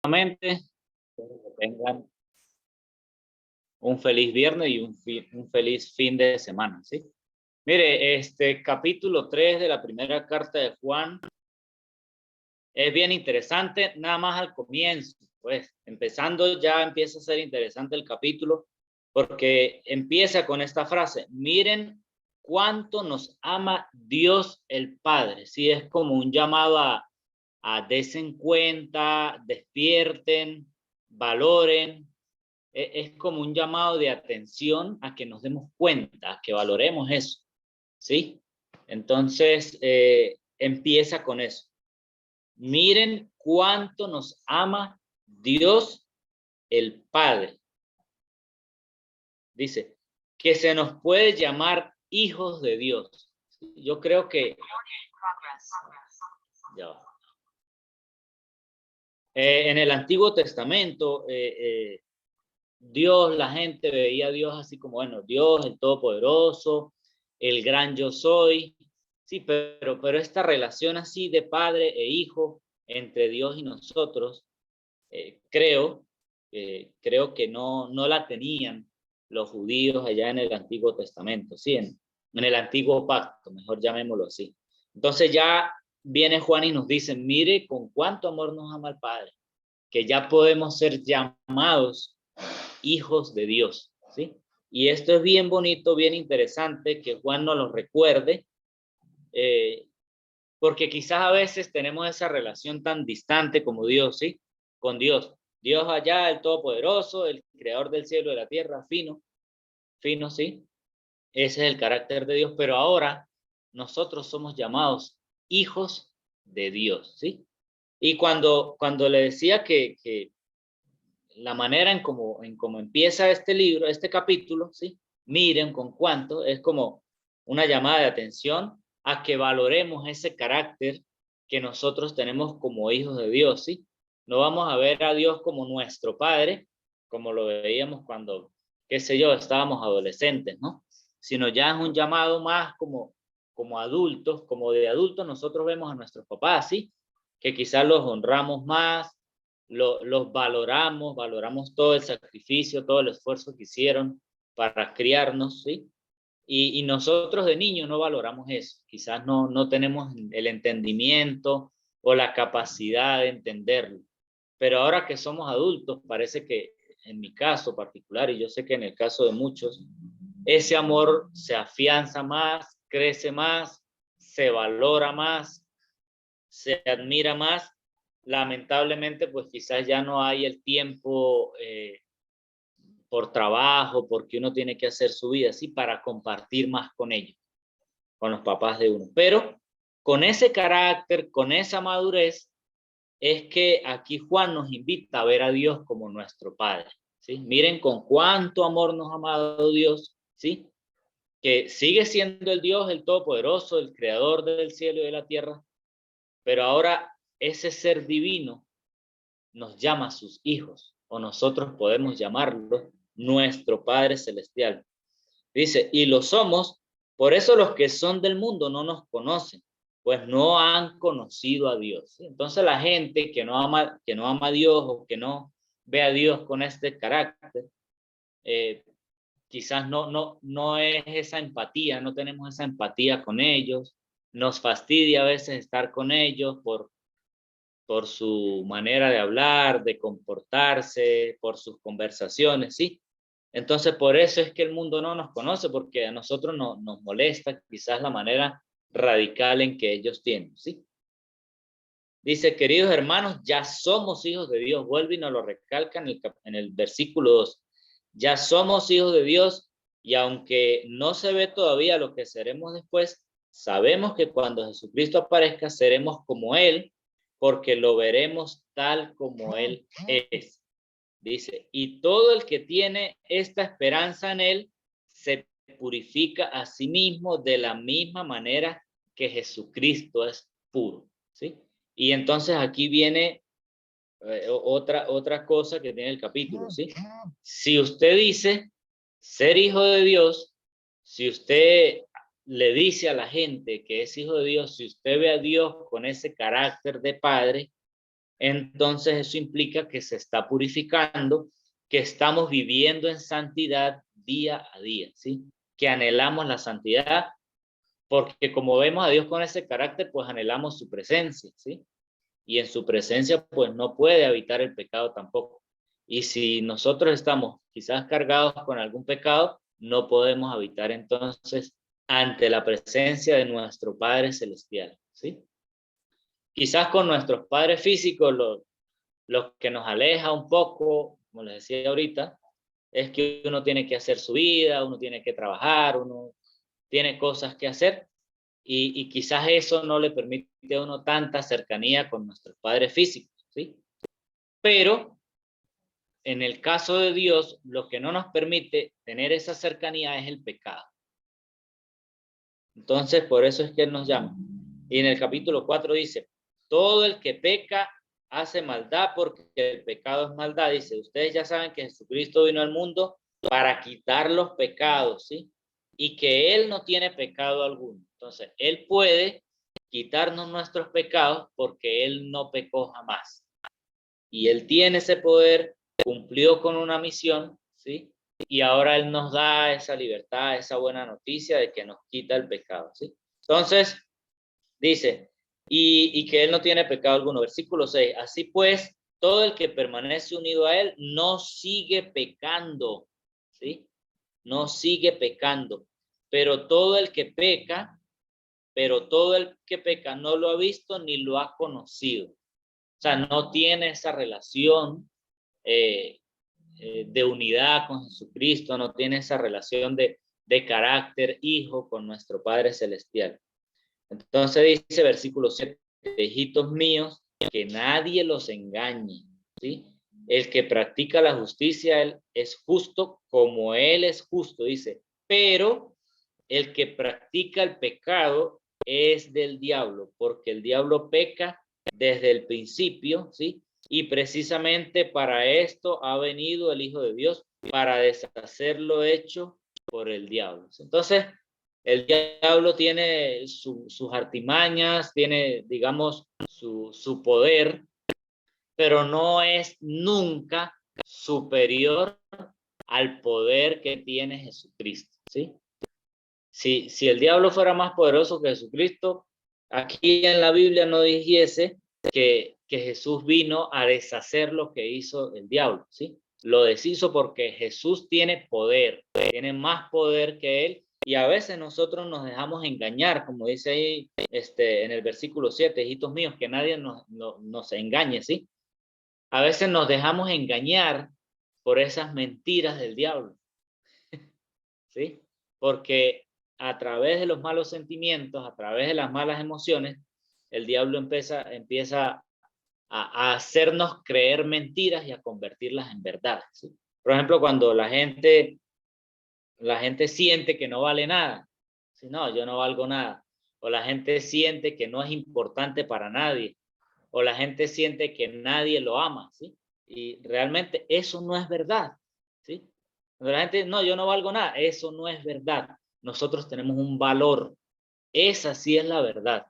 Nuevamente, espero que tengan un feliz viernes y un feliz fin de semana, ¿sí? Mire, este capítulo 3 de la primera carta de Juan es bien interesante, nada más al comienzo, pues, empezando ya empieza a ser interesante el capítulo, porque empieza con esta frase: miren cuánto nos ama Dios el Padre, ¿sí? Es como un llamado a desen cuenta, despierten, valoren. Es como un llamado de atención a que nos demos cuenta, a que valoremos eso, ¿sí? Entonces, empieza con eso. Miren cuánto nos ama Dios el Padre. Dice que se nos puede llamar hijos de Dios. Yo creo que ya va. En el Antiguo Testamento, Dios, la gente veía a Dios así como, bueno, Dios, el Todopoderoso, el gran yo soy. Sí, pero esta relación así de padre e hijo entre Dios y nosotros, creo que no la tenían los judíos allá en el Antiguo Testamento, ¿sí? En el Antiguo Pacto, mejor llamémoslo así. Entonces ya viene Juan y nos dice: mire con cuánto amor nos ama el Padre, que ya podemos ser llamados hijos de Dios, ¿sí? Y esto es bien bonito, bien interesante que Juan nos lo recuerde, eh, porque quizás a veces tenemos esa relación tan distante como Dios, ¿sí? Con Dios. Dios allá, el Todopoderoso, el creador del cielo y de la tierra, fino, fino, ¿sí? Ese es el carácter de Dios, pero ahora nosotros somos llamados hijos de Dios, ¿sí? Y cuando le decía que la manera en cómo empieza este libro, este capítulo, ¿sí? Miren con cuánto, es como una llamada de atención a que valoremos ese carácter que nosotros tenemos como hijos de Dios, ¿sí? No vamos a ver a Dios como nuestro Padre, como lo veíamos cuando, qué sé yo, estábamos adolescentes, ¿no? Sino ya es un llamado más como adultos, como de adultos nosotros vemos a nuestros papás, ¿sí? Que quizás los honramos más, los valoramos todo el sacrificio, todo el esfuerzo que hicieron para criarnos, ¿sí? Y nosotros de niños no valoramos eso, quizás no tenemos el entendimiento o la capacidad de entenderlo, pero ahora que somos adultos, parece que en mi caso particular, y yo sé que en el caso de muchos, ese amor se afianza más, crece más, se valora más, se admira más. Lamentablemente, pues quizás ya no hay el tiempo, por trabajo, porque uno tiene que hacer su vida así para compartir más con ellos, con los papás de uno. Pero con ese carácter, con esa madurez, es que aquí Juan nos invita a ver a Dios como nuestro Padre, ¿sí? Miren con cuánto amor nos ha amado Dios, ¿sí? Que sigue siendo el Dios, el Todopoderoso, el Creador del cielo y de la tierra, pero ahora ese ser divino nos llama sus hijos, o nosotros podemos llamarlo nuestro Padre Celestial. Dice, y lo somos, por eso los que son del mundo no nos conocen, pues no han conocido a Dios. Entonces la gente que no ama a Dios o que no ve a Dios con este carácter, eh, quizás no es esa empatía, no tenemos esa empatía con ellos, nos fastidia a veces estar con ellos por su manera de hablar, de comportarse, por sus conversaciones, ¿sí? Entonces, por eso es que el mundo no nos conoce, porque a nosotros nos molesta quizás la manera radical en que ellos tienen, ¿sí? Dice, queridos hermanos, ya somos hijos de Dios. Vuelve y nos lo recalca en el versículo 2. Ya somos hijos de Dios, y aunque no se ve todavía lo que seremos después, sabemos que cuando Jesucristo aparezca seremos como Él, porque lo veremos tal como Él es. Dice, y todo el que tiene esta esperanza en Él se purifica a sí mismo de la misma manera que Jesucristo es puro, ¿sí? Y entonces aquí viene, otra cosa que tiene el capítulo, ¿sí? Si usted dice ser hijo de Dios, si usted le dice a la gente que es hijo de Dios, si usted ve a Dios con ese carácter de padre, entonces eso implica que se está purificando, que estamos viviendo en santidad día a día, ¿sí? Que anhelamos la santidad, porque como vemos a Dios con ese carácter, pues anhelamos su presencia, ¿sí? Y en su presencia, pues no puede habitar el pecado tampoco. Y si nosotros estamos quizás cargados con algún pecado, no podemos habitar entonces ante la presencia de nuestro Padre Celestial, ¿sí? Quizás con nuestros padres físicos, lo que nos aleja un poco, como les decía ahorita, es que uno tiene que hacer su vida, uno tiene que trabajar, uno tiene cosas que hacer, y quizás eso no le permite a uno tanta cercanía con nuestros padres físicos, ¿sí? Pero en el caso de Dios, lo que no nos permite tener esa cercanía es el pecado. Entonces, por eso es que Él nos llama. Y en el capítulo 4 dice, todo el que peca hace maldad porque el pecado es maldad. Dice, ustedes ya saben que Jesucristo vino al mundo para quitar los pecados, ¿sí? Y que Él no tiene pecado alguno. Entonces, Él puede quitarnos nuestros pecados porque Él no pecó jamás. Y Él tiene ese poder, cumplió con una misión, ¿sí? Y ahora Él nos da esa libertad, esa buena noticia de que nos quita el pecado, ¿sí? Entonces, dice, y que Él no tiene pecado alguno. Versículo 6, así pues, todo el que permanece unido a Él no sigue pecando, ¿sí? No sigue pecando. Pero todo el que peca no lo ha visto ni lo ha conocido. O sea, no tiene esa relación de unidad con Jesucristo, no tiene esa relación de carácter hijo con nuestro Padre Celestial. Entonces dice versículo 7, hijitos míos, que nadie los engañe, ¿sí? El que practica la justicia, él es justo como Él es justo, dice, pero el que practica el pecado es del diablo, porque el diablo peca desde el principio, ¿sí? Y precisamente para esto ha venido el Hijo de Dios, para deshacer lo hecho por el diablo. Entonces, el diablo tiene sus artimañas, tiene, digamos, su poder, pero no es nunca superior al poder que tiene Jesucristo, ¿sí? Si el diablo fuera más poderoso que Jesucristo, aquí en la Biblia no dijese que Jesús vino a deshacer lo que hizo el diablo, ¿sí? Lo deshizo porque Jesús tiene poder, tiene más poder que él, y a veces nosotros nos dejamos engañar, como dice ahí en el versículo 7, hijitos míos, que nadie nos engañe, ¿sí? A veces nos dejamos engañar por esas mentiras del diablo, ¿sí? Porque a través de los malos sentimientos, a través de las malas emociones, el diablo empieza a hacernos creer mentiras y a convertirlas en verdades, ¿sí? Por ejemplo, cuando la gente siente que no vale nada, ¿sí? No, yo no valgo nada. O la gente siente que no es importante para nadie. O la gente siente que nadie lo ama, ¿sí? Y realmente eso no es verdad, ¿sí? Cuando la gente, no, yo no valgo nada, eso no es verdad. Nosotros tenemos un valor. Esa sí es la verdad.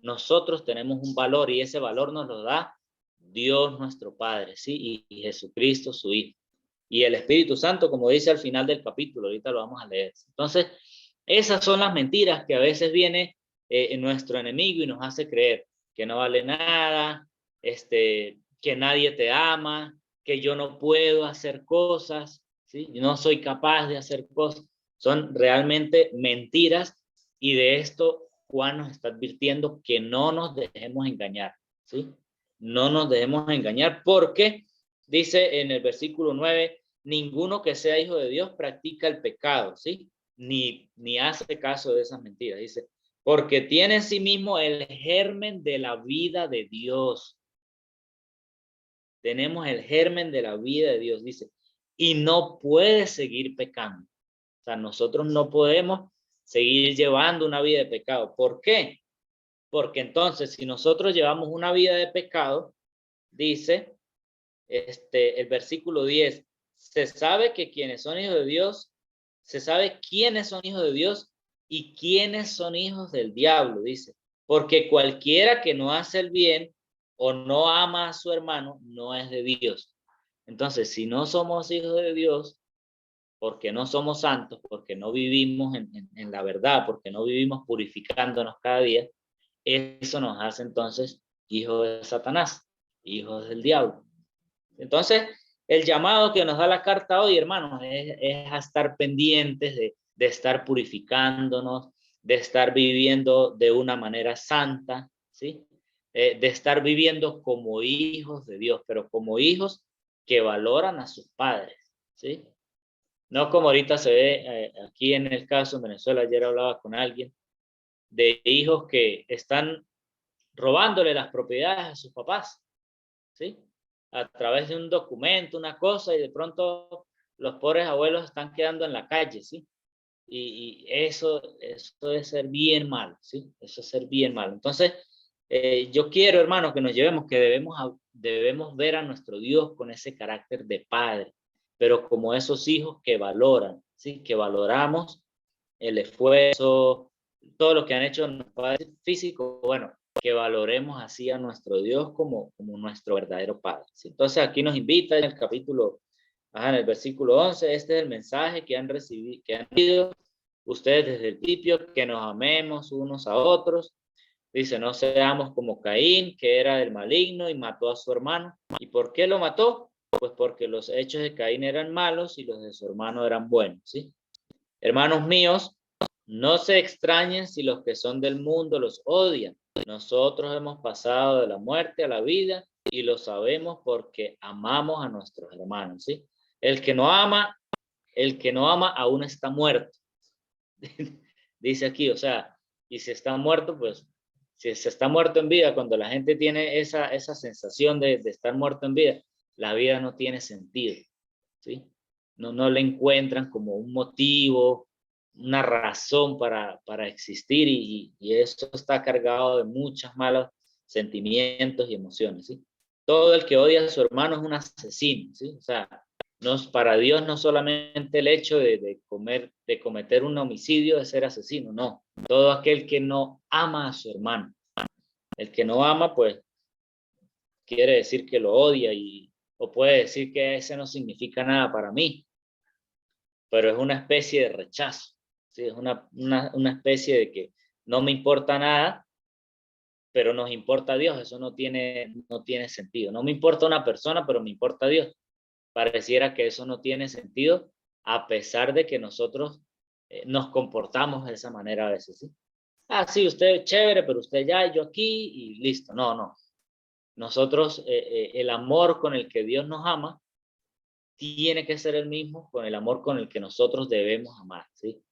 Nosotros tenemos un valor y ese valor nos lo da Dios nuestro Padre, ¿sí? Y Jesucristo su Hijo. Y el Espíritu Santo, como dice al final del capítulo, ahorita lo vamos a leer. Entonces, esas son las mentiras que a veces viene nuestro enemigo y nos hace creer que no vale nada, que nadie te ama, que yo no puedo hacer cosas, ¿sí? No soy capaz de hacer cosas. Son realmente mentiras, y de esto Juan nos está advirtiendo que no nos dejemos engañar, ¿sí? No nos dejemos engañar porque dice en el versículo 9, ninguno que sea hijo de Dios practica el pecado, ¿sí? Ni hace caso de esas mentiras. Dice, porque tiene en sí mismo el germen de la vida de Dios. Tenemos el germen de la vida de Dios, dice, y no puede seguir pecando. O sea, nosotros no podemos seguir llevando una vida de pecado. ¿Por qué? Porque entonces, si nosotros llevamos una vida de pecado, dice el versículo 10, se sabe que quienes son hijos de Dios, se sabe quiénes son hijos de Dios y quiénes son hijos del diablo, dice. Porque cualquiera que no hace el bien o no ama a su hermano, no es de Dios. Entonces, si no somos hijos de Dios, porque no somos santos, porque no vivimos en la verdad, porque no vivimos purificándonos cada día, eso nos hace entonces hijos de Satanás, hijos del diablo. Entonces, el llamado que nos da la carta hoy, hermanos, es a estar pendientes de estar purificándonos, de estar viviendo de una manera santa, ¿sí? De estar viviendo como hijos de Dios, pero como hijos que valoran a sus padres, ¿sí? No como ahorita se ve aquí en el caso en Venezuela. Ayer hablaba con alguien de hijos que están robándole las propiedades a sus papás, ¿sí? A través de un documento, una cosa, y de pronto los pobres abuelos están quedando en la calle, ¿sí? Y eso es ser bien malo, ¿sí? Eso es ser bien malo. Entonces, yo quiero, hermanos, que nos llevemos, que debemos ver a nuestro Dios con ese carácter de padre, pero como esos hijos que valoran, ¿sí? Que valoramos el esfuerzo, todo lo que han hecho en padres físicos, bueno, que valoremos así a nuestro Dios como nuestro verdadero Padre, ¿sí? Entonces aquí nos invita en el capítulo, en el versículo 11, este es el mensaje que han recibido, ustedes desde el principio, que nos amemos unos a otros. Dice, no seamos como Caín, que era del maligno y mató a su hermano. ¿Y por qué lo mató? Pues porque los hechos de Caín eran malos y los de su hermano eran buenos, ¿sí? Hermanos míos, no se extrañen si los que son del mundo los odian. Nosotros hemos pasado de la muerte a la vida y lo sabemos porque amamos a nuestros hermanos, ¿sí? El que no ama, aún está muerto. Dice aquí, o sea, y si está muerto, pues, si se está muerto en vida, cuando la gente tiene esa sensación de estar muerto en vida, la vida no tiene sentido, ¿sí? No le encuentran como un motivo, una razón para existir, y eso está cargado de muchos malos sentimientos y emociones, ¿sí? Todo el que odia a su hermano es un asesino, ¿sí? O sea, para Dios no solamente el hecho de cometer un homicidio es ser asesino, no. Todo aquel que no ama a su hermano. El que no ama, pues, quiere decir que lo odia, o puede decir que ese no significa nada para mí, pero es una especie de rechazo, ¿sí? Es una especie de que no me importa nada, pero nos importa Dios. Eso no tiene sentido. No me importa una persona, pero me importa Dios. Pareciera que eso no tiene sentido, a pesar de que nosotros nos comportamos de esa manera a veces, ¿sí? Ah, sí, usted es chévere, pero usted ya, yo aquí, y listo. No, no. Nosotros, el amor con el que Dios nos ama, tiene que ser el mismo con el amor con el que nosotros debemos amar, ¿sí?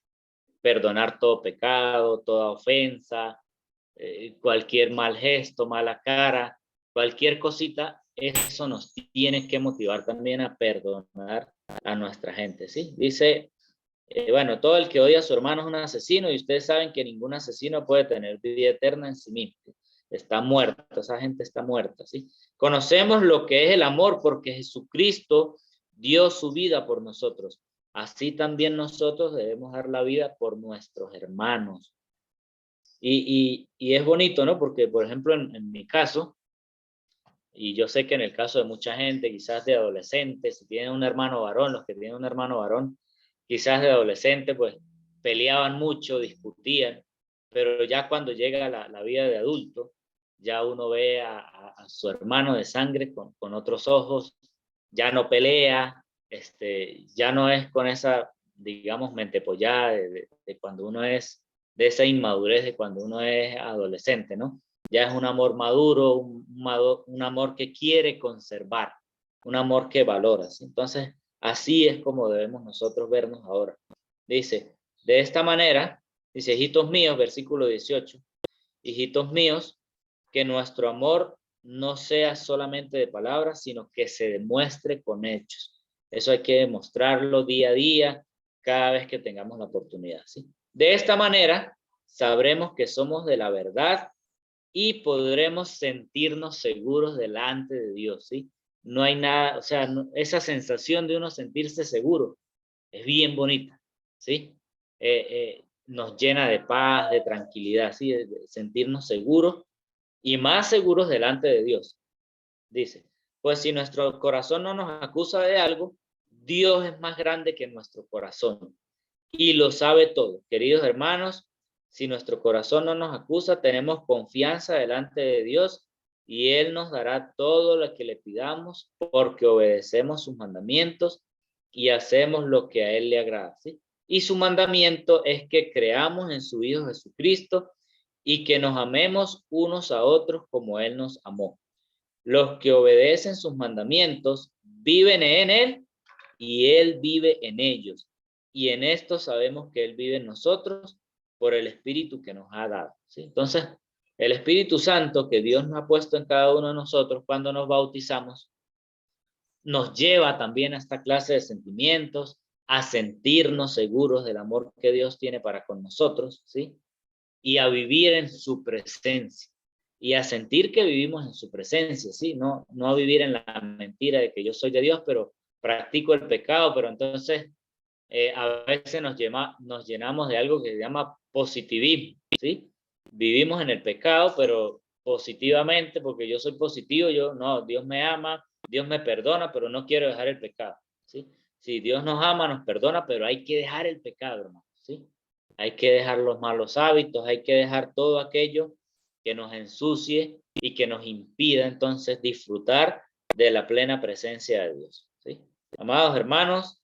Perdonar todo pecado, toda ofensa, cualquier mal gesto, mala cara, cualquier cosita. Eso nos tiene que motivar también a perdonar a nuestra gente, ¿sí? Dice, bueno, todo el que odia a su hermano es un asesino, y ustedes saben que ningún asesino puede tener vida eterna en sí mismo. Está muerto, esa gente está muerta, ¿sí? Conocemos lo que es el amor porque Jesucristo dio su vida por nosotros. Así también nosotros debemos dar la vida por nuestros hermanos. Y es bonito, ¿no? Porque, por ejemplo, en mi caso, y yo sé que en el caso de mucha gente, quizás de adolescentes, si tienen un hermano varón, los que tienen un hermano varón, quizás de adolescente, pues peleaban mucho, discutían, pero ya cuando llega la vida de adulto, ya uno ve a su hermano de sangre con otros ojos, ya no pelea, ya no es con esa, digamos, mentepollada de cuando uno es, de esa inmadurez de cuando uno es adolescente, ¿no? Ya es un amor maduro, un amor que quiere conservar, un amor que valora, ¿sí? Entonces, así es como debemos nosotros vernos ahora. Dice, de esta manera, dice, hijitos míos, versículo 18, hijitos míos, que nuestro amor no sea solamente de palabras, sino que se demuestre con hechos. Eso hay que demostrarlo día a día, cada vez que tengamos la oportunidad, ¿sí? De esta manera, sabremos que somos de la verdad y podremos sentirnos seguros delante de Dios, ¿sí? No hay nada, o sea, esa sensación de uno sentirse seguro es bien bonita, ¿sí? Nos llena de paz, de tranquilidad, ¿sí? De sentirnos seguros y más seguros delante de Dios. Dice, pues si nuestro corazón no nos acusa de algo, Dios es más grande que nuestro corazón y lo sabe todo. Queridos hermanos, si nuestro corazón no nos acusa, tenemos confianza delante de Dios y Él nos dará todo lo que le pidamos porque obedecemos sus mandamientos y hacemos lo que a Él le agrada. ¿Sí? Y su mandamiento es que creamos en su Hijo Jesucristo y que nos amemos unos a otros como Él nos amó. Los que obedecen sus mandamientos viven en Él y Él vive en ellos. Y en esto sabemos que Él vive en nosotros por el Espíritu que nos ha dado. ¿Sí? Entonces, el Espíritu Santo que Dios nos ha puesto en cada uno de nosotros cuando nos bautizamos, nos lleva también a esta clase de sentimientos, a sentirnos seguros del amor que Dios tiene para con nosotros, ¿sí? Y a vivir en su presencia y a sentir que vivimos en su presencia, ¿sí? No a vivir en la mentira de que yo soy de Dios, pero practico el pecado, pero entonces a veces nos llenamos de algo que se llama positivismo, ¿sí? Vivimos en el pecado, pero positivamente, porque yo soy positivo, Dios me ama, Dios me perdona, pero no quiero dejar el pecado, ¿sí? Si Dios nos ama, nos perdona, pero hay que dejar el pecado, hermano, ¿sí? Hay que dejar los malos hábitos, hay que dejar todo aquello que nos ensucie y que nos impida entonces disfrutar de la plena presencia de Dios, ¿sí? Amados hermanos,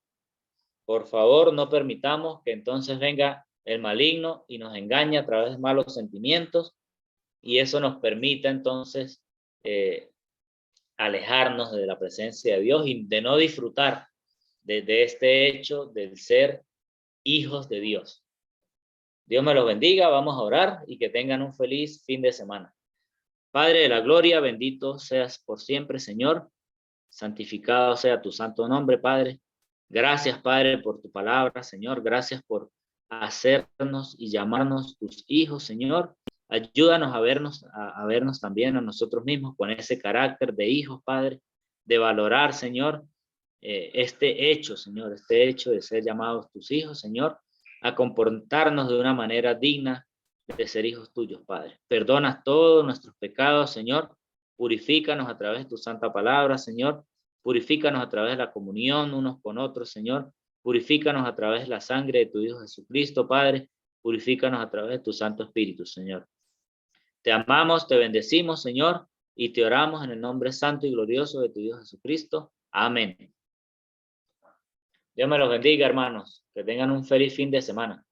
por favor, no permitamos que entonces venga el maligno y nos engañe a través de malos sentimientos y eso nos permita entonces alejarnos de la presencia de Dios y de no disfrutar de este hecho del ser hijos de Dios. Dios me los bendiga, vamos a orar y que tengan un feliz fin de semana. Padre de la gloria, bendito seas por siempre, Señor. Santificado sea tu santo nombre, Padre. Gracias, Padre, por tu palabra, Señor. Gracias por hacernos y llamarnos tus hijos, Señor. Ayúdanos a vernos también a nosotros mismos con ese carácter de hijos, Padre, de valorar, Señor, este hecho, Señor, este hecho de ser llamados tus hijos, Señor, a comportarnos de una manera digna de ser hijos tuyos, Padre. Perdona todos nuestros pecados, Señor. Purifícanos a través de tu santa palabra, Señor. Purifícanos a través de la comunión unos con otros, Señor. Purifícanos a través de la sangre de tu Hijo Jesucristo, Padre. Purifícanos a través de tu Santo Espíritu, Señor. Te amamos, te bendecimos, Señor, y te oramos en el nombre santo y glorioso de tu Hijo Jesucristo. Amén. Dios me los bendiga, hermanos. Que tengan un feliz fin de semana.